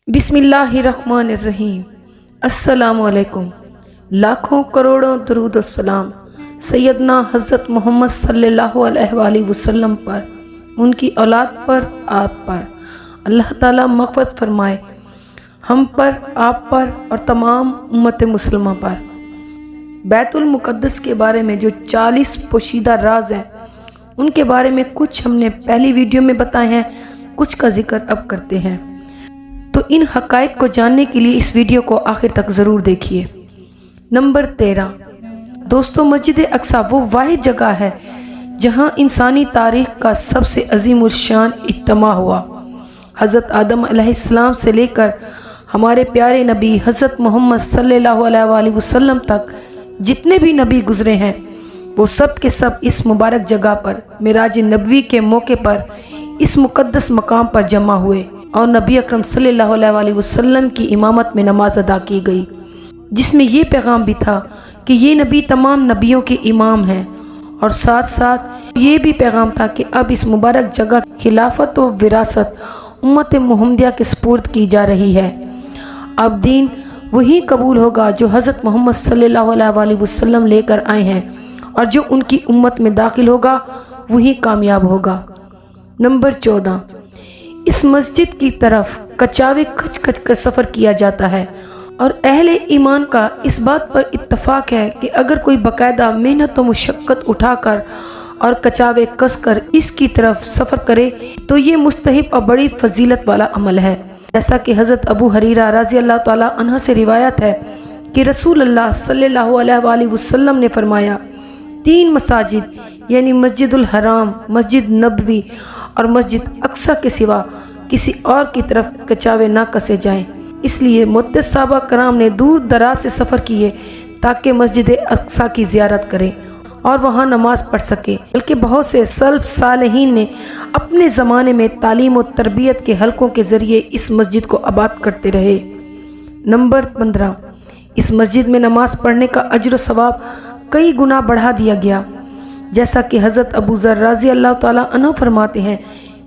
बिस्मिल्लाहिर्रहमानिर्रहीम। अस्सलामुअलैकुम। लाखों करोड़ों दरूद और सलाम सैयदना हज़रत मोहम्मद सल्लल्लाहु अलैहि वसल्लम पर, उनकी औलाद पर, आप पर। अल्लाह ताला मग़फ़िरत फरमाए हम पर, आप पर और तमाम उम्मत मुसलमा पर। बैतुल मुक़द्दस के बारे में जो 40 पोशीदा राज हैं, उनके बारे में कुछ हमने पहली वीडियो में बताए हैं, कुछ का जिक्र अब करते हैं। तो इन हक़ाइक़ को जानने के लिए इस वीडियो को आखिर तक ज़रूर देखिए। नंबर 13 दोस्तों, मस्जिद अक्सा वो वाहिद जगह है जहां इंसानी तारीख़ का सबसे अजीम उल शान इज्तिमा हुआ। हज़रत आदम अलैहिस्सलाम से लेकर हमारे प्यारे नबी हज़रत मोहम्मद सल्लल्लाहु अलैहि वसल्लम तक जितने भी नबी गुज़रे हैं, वो सब के सब इस मुबारक जगह पर मिराज नबवी के मौके पर इस मुक़द्दस मकाम पर जमा हुए और नबी अकरम सल्लल्लाहु अलैहि वसल्लम की इमामत में नमाज अदा की गई, जिसमें ये पैगाम भी था कि ये नबी तमाम नबियों के इमाम हैं, और साथ साथ ये भी पैगाम था कि अब इस मुबारक जगह खिलाफत व विरासत उम्मत मुहम्मदिया के सुपुर्द की जा रही है। अब दीन वही कबूल होगा जो हज़रत मोहम्मद सल्लल्लाहु अलैहि वसल्लम लेकर आए हैं, और जो उनकी उम्मत में दाखिल होगा वही कामयाब होगा। नंबर 14 इस मस्जिद की तरफ कचावे खच खच कर सफ़र किया जाता है, और अहले ईमान का इस बात पर इत्तफाक है कि अगर कोई बाकायदा मेहनत व मुशक्क़त उठाकर और कचावे कस कर इसकी तरफ सफ़र करे तो ये मुस्तहिब और बड़ी फजीलत वाला अमल है। जैसा कि हज़रत अबू हरीरा रज़ी अल्लाह ताला अन्हु से रिवायत है कि रसूल अल्लाह सल्लल्लाहु अलैहि वसल्लम ने फरमाया, 3 मसाजिद यानी मस्जिदुल हराम, मस्जिद नबवी और मस्जिद अक्सा के सिवा किसी और की तरफ कचावे ना कसे जाएं। इसलिए मुअत्तज़ सहाबा कराम ने दूर दराज से सफ़र किए ताकि मस्जिद अक्सा की ज़ियारत करें और वहाँ नमाज पढ़ सके। बल्कि बहुत से सल्फ़ सालिहीन ने अपने ज़माने में तालीम और तरबियत के हलकों के ज़रिए इस मस्जिद को आबाद करते रहे। नंबर 15 इस मस्जिद में नमाज पढ़ने का अज्र व सवाब कई गुना बढ़ा दिया गया। जैसा कि हज़रत अबू ज़र रज़ी अल्लाह ताला अन्हु फरमाते हैं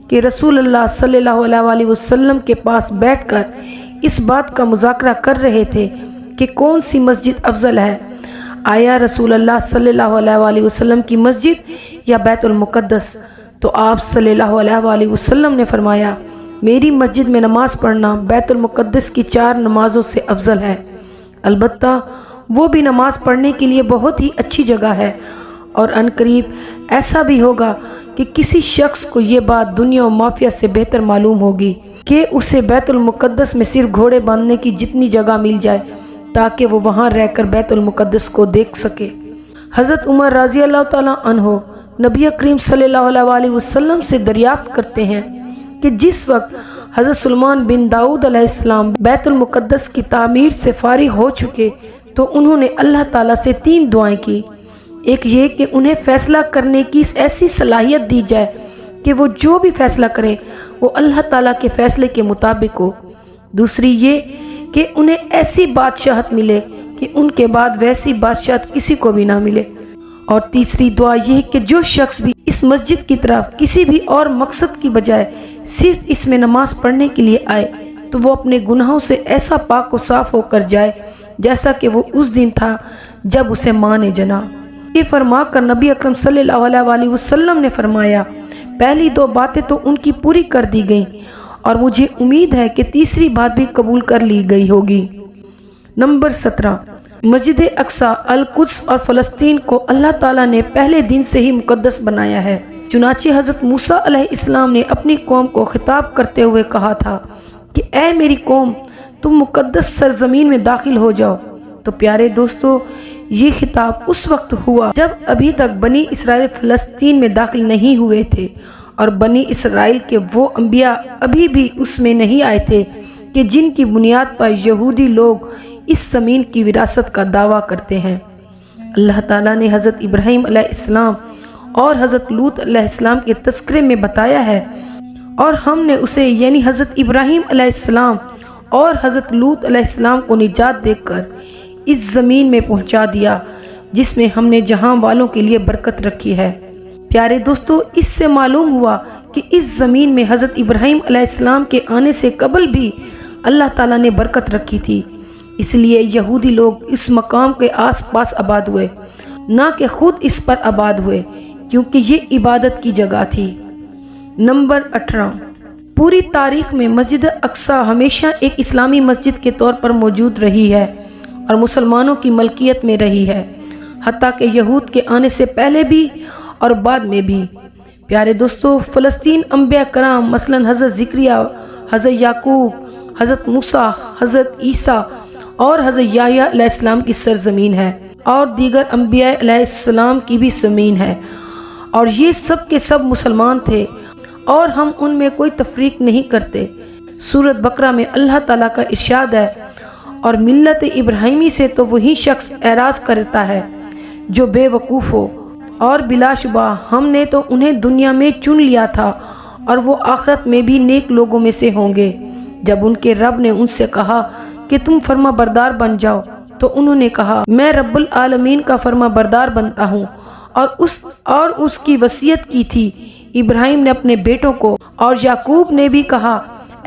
कि रसूल अल्लाह सल्लल्लाहु अलैहि वसल्लम के पास बैठकर इस बात का मुज़ाकरा कर रहे थे कि कौन सी मस्जिद अफजल है, आया रसूल अल्लाह सल्लल्लाहु अलैहि वसल्लम की मस्जिद या बैतुल मुक़द्दस? तो आप सल्लल्लाहु अलैहि वसल्लम ने फरमाया, मेरी मस्जिद में नमाज पढ़ना बैतुल मुक़द्दस की 4 नमाज़ों से अफजल है। अलबत्ता वो भी नमाज पढ़ने के लिए बहुत ही अच्छी जगह है, और अनकरीब ऐसा भी होगा कि किसी शख्स को ये बात दुनिया और माफिया से बेहतर मालूम होगी कि उसे बैतुल मुक़द्दस में सिर्फ घोड़े बांधने की जितनी जगह मिल जाए ताकि वो वहाँ रहकर बैतुल मुक़द्दस को देख सके। हज़रत उमर रज़ी अल्लाह ताला अन्हो नबी करीम सल्लल्लाहु अलैहि वसल्लम से दरियाफ्त करते हैं कि जिस वक्त हज़रत सुलेमान बिन दाऊद अलैहिस्सलाम बैतुल मुक़द्दस की तामीर से फारिग हो चुके तो उन्होंने अल्लाह ताला से 3 दुआएं की। एक ये कि उन्हें फ़ैसला करने की ऐसी सलाहियत दी जाए कि वो जो भी फ़ैसला करें वो अल्लाह ताला के फ़ैसले के मुताबिक हो। दूसरी ये कि उन्हें ऐसी बादशाहत मिले कि उनके बाद वैसी बादशाहत किसी को भी ना मिले। और तीसरी दुआ ये कि जो शख्स भी इस मस्जिद की तरफ किसी भी और मकसद की बजाय सिर्फ इसमें नमाज पढ़ने के लिए आए तो वो अपने गुनाहों से ऐसा पाक व साफ़ होकर जाए जैसा कि वो उस दिन था जब उसे माँ ने जना। ये फरमा कर नबी अकरम सल्लल्लाहु अलैहि वसल्लम ने फरमाया, पहली 2 बातें तो उनकी पूरी कर दी गई और मुझे उम्मीद है कि तीसरी बात भी कबूल कर ली गई होगी। नंबर 17 मस्जिद अक्सा अल कुद्स और फ़लस्तीन को अल्लाह ताला ने पहले दिन से ही मुक़द्दस बनाया है। चुनाचे हज़रत मूसा अलैहिस्सलाम ने अपनी कौम को खिताब करते हुए कहा था कि ऐ मेरी कौम, तुम मुक़द्दस सरज़मीन में दाखिल हो जाओ। तो प्यारे दोस्तों, ये खिताब उस वक्त हुआ जब अभी तक बनी इसराइल फ़लस्तीन में दाखिल नहीं हुए थे, और बनी इसराइल के वो अंबिया अभी भी उसमें नहीं आए थे कि जिनकी बुनियाद पर यहूदी लोग इस ज़मीन की विरासत का दावा करते हैं। अल्लाह ताला ने हज़रत इब्राहीम अलैहिस्सलाम और हज़रत लूत अलैहिस्सलाम के तज़किरे में बताया है, और हमने उसे यानी हज़रत इब्राहीम अलैहिस्सलाम और हज़रत लूत अलैहिस्सलाम को निजात देकर इस ज़मीन में पहुंचा दिया जिसमें हमने जहां वालों के लिए बरकत रखी है। प्यारे दोस्तों, इससे मालूम हुआ कि इस ज़मीन में हज़रत इब्राहीम अलैहिस्सलाम के आने से कबल भी اللہ ताला ने बरकत रखी थी। इसलिए यहूदी लोग इस मकाम के आस पास आबाद हुए, ना कि खुद इस पर आबाद हुए, क्योंकि ये इबादत की जगह थी। नंबर 18, पूरी तारीख में मस्जिद अक्सा हमेशा एक इस्लामी मस्जिद के तौर पर मौजूद रही है और मुसलमानों की मलकियत में रही है, हत्ता कि यहूद के आने से पहले भी और बाद में भी। प्यारे दोस्तों, फ़लस्तीन अंबिया कराम मसलन हज़रत ज़िक्रिया, हज़रत याकूब, हज़रत मूसा, हज़रत ईसा और हज़रत याह्या अलैहिस्सलाम की सरज़मीन है और दीगर अंबिया अलैहिस्सलाम की भी ज़मीन है, और ये सब के सब मुसलमान थे और हम उनमें कोई तफरीक नहीं करते। सूरत बकरा में अल्लाह ताला का इरशाद है, और मिल्लत इब्राहिमी से तो वही शख्स एराज़ करता है जो बेवकूफ़ हो, और बिलाशुबा हमने तो उन्हें दुनिया में चुन लिया था और वो आखिरत में भी नेक लोगों में से होंगे। जब उनके रब ने उनसे कहा कि तुम फर्मा बरदार बन जाओ, तो उन्होंने कहा, मैं रब्बुल आलमीन का फर्मा बरदार बनता हूँ, और उसकी वसीयत की थी। इब्राहिम ने अपने बेटों को, और याकूब ने भी कहा,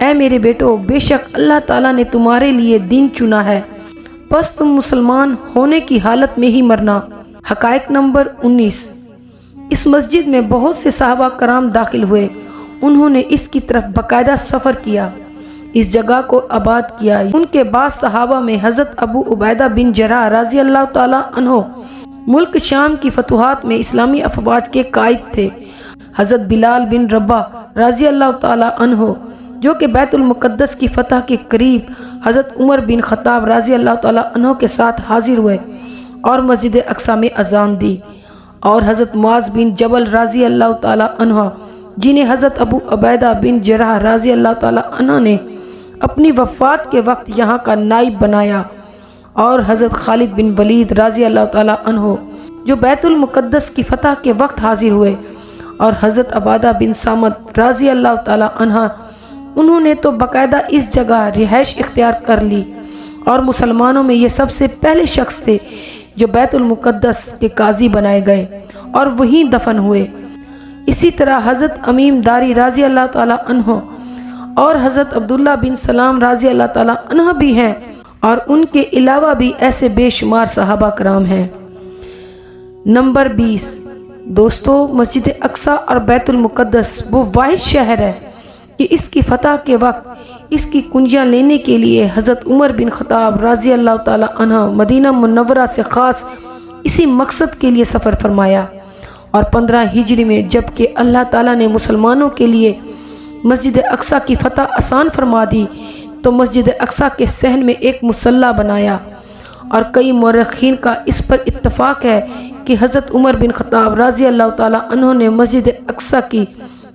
ऐ मेरे बेटो, बेशक अल्लाह ताला ने तुम्हारे लिए दिन चुना है, बस तुम मुसलमान होने की हालत में ही मरना। हकायक नंबर 19। इस मस्जिद में बहुत से सहाबा कराम दाखिल हुए। उन्होंने इसकी तरफ बाकायदा सफ़र किया, इस जगह को आबाद किया। उनके बाद सहाबा में हज़रत अबू उबैदा बिन जर्राह रज़ी अल्लाह ताला अन्हो मुल्क शाम की फतुहात में इस्लामी अफवाज के कायद थे। हज़रत बिलाल बिन रबाह रज़ी अल्लाह ताला अन्हो जो कि बैतुल मुक़द्दस की फतह के करीब हज़रत उमर बिन ख़त्ताब रज़ी अल्लाह ताला अन्हो के साथ हाजिर हुए और मस्जिद अक्सा में अज़ान दी, और हज़रत मुआज़ बिन जबल रज़ी अल्लाह ताला अन्हा जिन्हें हज़रत अबू उबैदा बिन जर्राह रज़ी अल्लाह ताला अन्हा ने अपनी वफ़ात के वक्त यहाँ का नाइब बनाया, और हज़रत खालिद बिन वलीद रज़ी अल्लाह ताला अन्हो जो बैतुल मुक़द्दस की फतह के वक्त हाजिर हुए, और हज़रत अबादा बिन सामत रज़ी अल्लाह ताला अन्हा, उन्होंने तो बाकायदा इस जगह रिहाइश इख्तियार कर ली, और मुसलमानों में ये सबसे पहले शख्स थे जो बैतुल मुक़द्दस के काजी बनाए गए और वहीं दफन हुए। इसी तरह हज़रत अमीम दारी रज़ी अल्लाह ताला अन्हो और हज़रत अब्दुल्ला बिन सलाम रज़ी अल्लाह ताला अन्हा भी हैं, और उनके अलावा भी ऐसे बेशुमार सहाबा कराम हैं। नंबर 20। दोस्तों, मस्जिद अक्सा और बैतुल मुक़द्दस वो वाहिद शहर है कि इसकी फतह के वक्त इसकी कुंजियाँ लेने के लिए हज़रत उमर बिन ख़त्ताब रज़ी अल्लाह ताला अन्हा मदीना मुनव्वरा से ख़ास इसी मकसद के लिए सफ़र फरमाया, और 15 हिजरी में जबकि अल्लाह ताला ने मुसलमानों के लिए मस्जिद अक्सा की फतह आसान फरमा दी, तो मस्जिद अक्सा के सहन में एक मुसल्ला बनाया, और कई मुर्रखीन का इस पर इत्तफाक है कि हज़रत उमर बिन ख़त्ताब रज़ी अल्लाह ताला अन्हो ने मस्जिद अक्सा की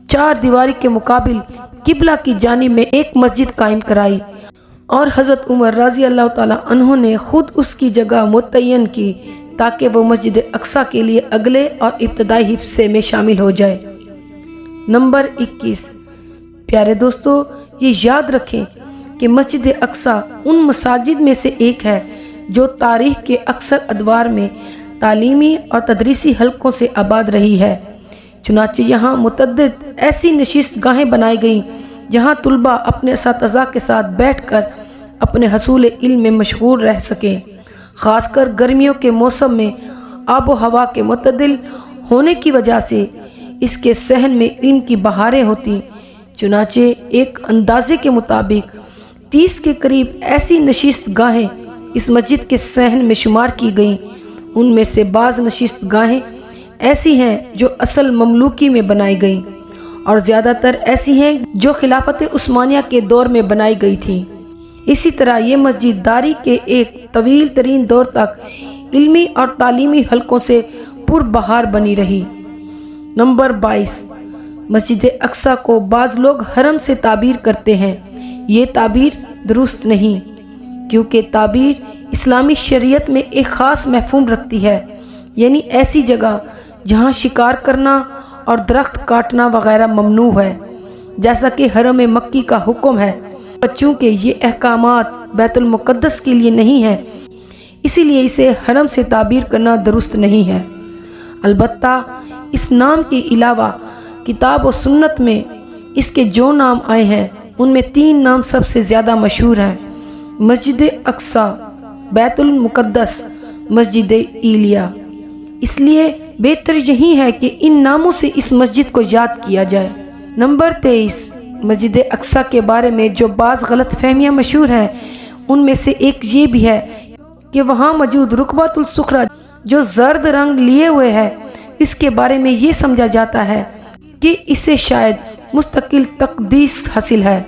4 दीवारी के मुकाबिल किबला की जानिब में एक मस्जिद कायम कराई, और हज़रत उमर रज़ी अल्लाह ताला अन्हो ने खुद उसकी जगह मुतय्यन की ताकि वो मस्जिद अक्सा के लिए अगले और इब्तदाई हिस्से में शामिल हो जाए। नंबर 21। प्यारे दोस्तों, ये याद रखें कि मस्जिद अक्सा उन मसाजिद में से एक है जो तारीख़ के अक्सर अदवार में तालीमी और तदरीसी हलकों से आबाद रही है। चुनाचे यहाँ मुतअद्दिद ऐसी नशिस्त गाहें बनाई गईं जहाँ तुलबा अपने असातिज़ा के साथ बैठकर अपने हसूल इल्म में मशगूल रह सकें। ख़ासकर गर्मियों के मौसम में आबो हवा के मुतदिल होने की वजह से इसके सहन में इल्म की बहारें होती। चुनाचे एक अंदाजे के मुताबिक 30 के करीब ऐसी नशिस्त गाहें इस मस्जिद के सहन में शुमार की गईं। उनमें से बाज़ नशिस्त गाहें ऐसी हैं जो असल ममलूकी में बनाई गईं, और ज़्यादातर ऐसी हैं जो खिलाफत उस्मानिया के दौर में बनाई गई थीं। इसी तरह ये मस्जिद दारी के एक तवील तरीन दौर तक इल्मी और तालीमी हलकों से पुरबहार बनी रही। नंबर 22। मस्जिद अक्सा को बाज़ लोग हरम से ताबीर करते हैं। ये ताबीर दुरुस्त नहीं, क्योंकि ताबीर इस्लामी शरीयत में एक ख़ास मफ़हूम रखती है, यानी ऐसी जगह जहाँ शिकार करना और दरख्त काटना वगैरह ममनू है, जैसा कि हरम मक्की का हुक्म है। बच्चों के ये अहकामात बैतुल मुक़द्दस के लिए नहीं है, इसीलिए इसे हरम से ताबीर करना दुरुस्त नहीं है। अलबत्ता इस नाम के अलावा किताब और सुन्नत में इसके जो नाम आए हैं ان میں 3 نام سب سے زیادہ مشہور ہیں: مسجد اقصی، بیت المقدس، مسجد ایلیا۔ اس لیے بہتر یہی ہے کہ ان ناموں سے اس مسجد کو یاد کیا جائے۔ نمبر 23، مسجد اقصی کے بارے میں جو بعض غلط فہمیاں مشہور ہیں، ان میں سے ایک یہ بھی ہے کہ وہاں موجود رکبۃ الصخرہ جو زرد رنگ لیے ہوئے ہے، اس کے بارے میں یہ سمجھا جاتا ہے کہ اسے شاید مستقل تقدیس حاصل ہے،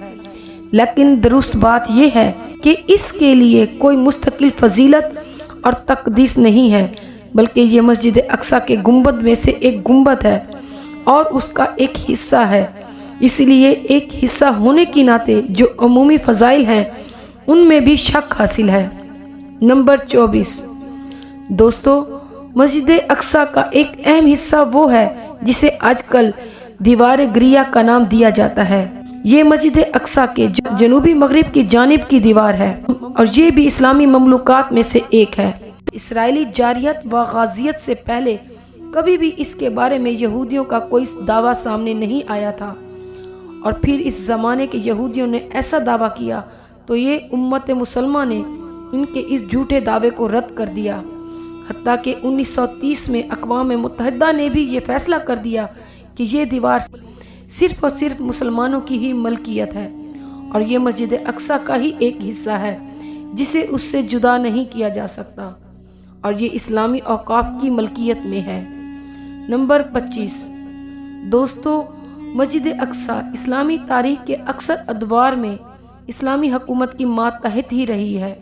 لیکن درست بات یہ ہے کہ اس کے لیے کوئی مستقل فضیلت اور تقدیس نہیں ہے، بلکہ یہ مسجد اقصی کے گنبد میں سے ایک گنبد ہے اور اس کا ایک حصہ ہے۔ اس لیے ایک حصہ ہونے کی ناطے جو عمومی فضائل ہیں ان میں بھی شک حاصل ہے۔ نمبر 24، دوستو، مسجد اقصی کا ایک اہم حصہ وہ ہے جسے آج کل دیوار گریہ کا نام دیا جاتا ہے۔ یہ مسجد اقصی کے جنوبی مغرب کی جانب کی دیوار ہے اور یہ بھی اسلامی مملوکات میں سے ایک ہے۔ اسرائیلی جارحیت و غازیت سے پہلے کبھی بھی اس کے بارے میں یہودیوں کا کوئی دعویٰ سامنے نہیں آیا تھا، اور پھر اس زمانے کے یہودیوں نے ایسا دعویٰ کیا تو یہ امت مسلمہ نے ان کے اس جھوٹے دعوے کو رد کر دیا، حتیٰ کہ 1930 میں اقوام متحدہ نے بھی یہ فیصلہ کر دیا کہ یہ دیوار صرف اور صرف مسلمانوں کی ہی ملکیت ہے اور یہ مسجد اقصی کا ہی ایک حصہ ہے جسے اس سے جدا نہیں کیا جا سکتا، اور یہ اسلامی اوقاف کی ملکیت میں ہے۔ نمبر 25، دوستو، مسجد اقصی اسلامی تاریخ کے اکثر ادوار میں اسلامی حکومت کی ماتحت ہی رہی ہے،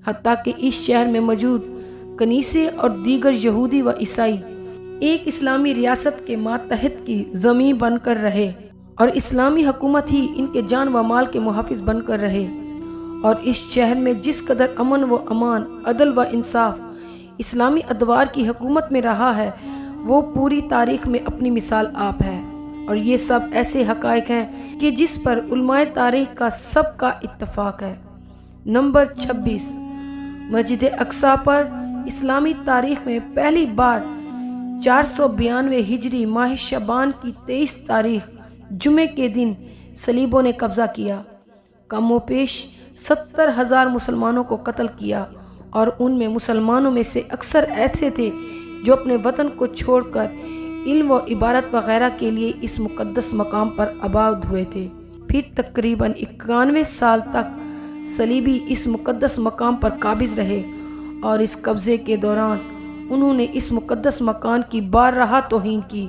حتیٰ کہ اس شہر میں موجود کنیسے اور دیگر یہودی و عیسائی ایک اسلامی ریاست کے ماتحت کی زمین بن کر رہے اور اسلامی حکومت ہی ان کے جان و مال کے محافظ بن کر رہے، اور اس شہر میں جس قدر امن و امان، عدل و انصاف اسلامی ادوار کی حکومت میں رہا ہے وہ پوری تاریخ میں اپنی مثال آپ ہے، اور یہ سب ایسے حقائق ہیں کہ جس پر علماء تاریخ کا سب کا اتفاق ہے۔ نمبر 26، مسجد اقصی پر اسلامی تاریخ میں پہلی بار 492 ہجری ماہ شعبان کی 23 تاریخ جمعے کے دن صلیبوں نے قبضہ کیا، کم و بیش 70,000 مسلمانوں کو قتل کیا، اور ان میں مسلمانوں میں سے اکثر ایسے تھے جو اپنے وطن کو چھوڑ کر علم و عبادت وغیرہ کے لیے اس مقدس مقام پر آباد ہوئے تھے۔ پھر تقریباً 91 سال تک صلیبی اس مقدس مقام پر قابض رہے، اور اس قبضے کے دوران انہوں نے اس مقدس مکان کی بارہا توہین کی،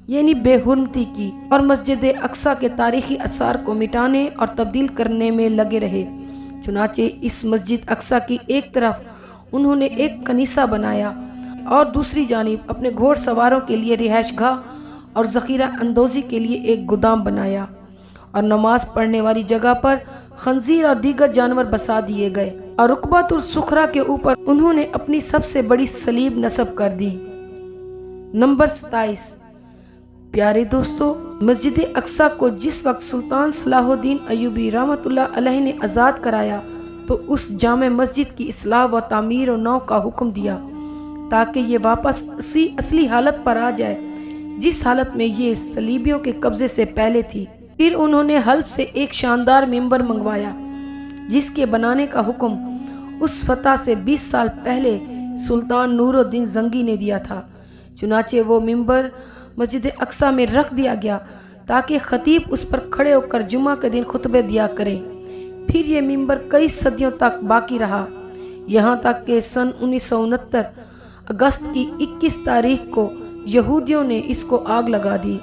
یعنی بے حرمتی کی، اور مسجد اقصی کے تاریخی آثار کو مٹانے اور تبدیل کرنے میں لگے رہے۔ چنانچہ اس مسجد اقصی کی ایک طرف انہوں نے ایک کنیسہ بنایا اور دوسری جانب اپنے گھوڑ سواروں کے لیے رہائش گاہ اور ذخیرہ اندوزی کے لیے ایک گودام بنایا، اور نماز پڑھنے والی جگہ پر خنزیر اور دیگر جانور بسا دیے گئے، اور رکبۃ الصخرہ کے اوپر انہوں نے اپنی سب سے بڑی صلیب نصب کر دی۔ نمبر 27، پیارے دوستو، مسجد اقصی کو جس وقت سلطان صلاح الدین ایوبی رحمۃ اللہ علیہ نے آزاد کرایا تو اس جامع مسجد کی اصلاح و تعمیر و نو کا حکم دیا تاکہ یہ واپس اصلی حالت پر آ جائے جس حالت میں یہ صلیبیوں کے قبضے سے پہلے تھی۔ پھر انہوں نے حلب سے ایک شاندار ممبر منگوایا جس کے بنانے کا حکم اس فتح سے 20 سال پہلے سلطان نور الدین زنگی نے دیا تھا۔ چنانچہ وہ ممبر مسجد اقصی میں رکھ دیا گیا تاکہ خطیب اس پر کھڑے ہو کر جمعہ کے دن خطبے دیا کریں۔ پھر یہ ممبر کئی صدیوں تک باقی رہا، یہاں تک کہ سن 1969 اگست کی 21 تاریخ کو یہودیوں نے اس کو آگ لگا دی،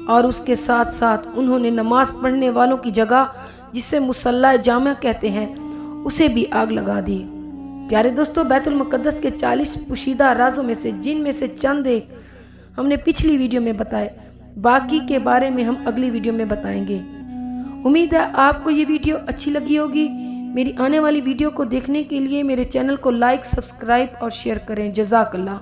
اور اس کے ساتھ ساتھ انہوں نے نماز پڑھنے والوں کی جگہ جسے مصلی جامع کہتے ہیں اسے بھی آگ لگا دی۔ پیارے دوستو، بیت المقدس کے 40 پوشیدہ رازوں میں سے جن میں سے چند ایک ہم نے پچھلی ویڈیو میں بتائے، باقی کے بارے میں ہم اگلی ویڈیو میں بتائیں گے۔ امید ہے آپ کو یہ ویڈیو اچھی لگی ہوگی۔ میری آنے والی ویڈیو کو دیکھنے کے لیے میرے چینل کو لائک، سبسکرائب اور شیئر کریں۔ جزاک اللہ۔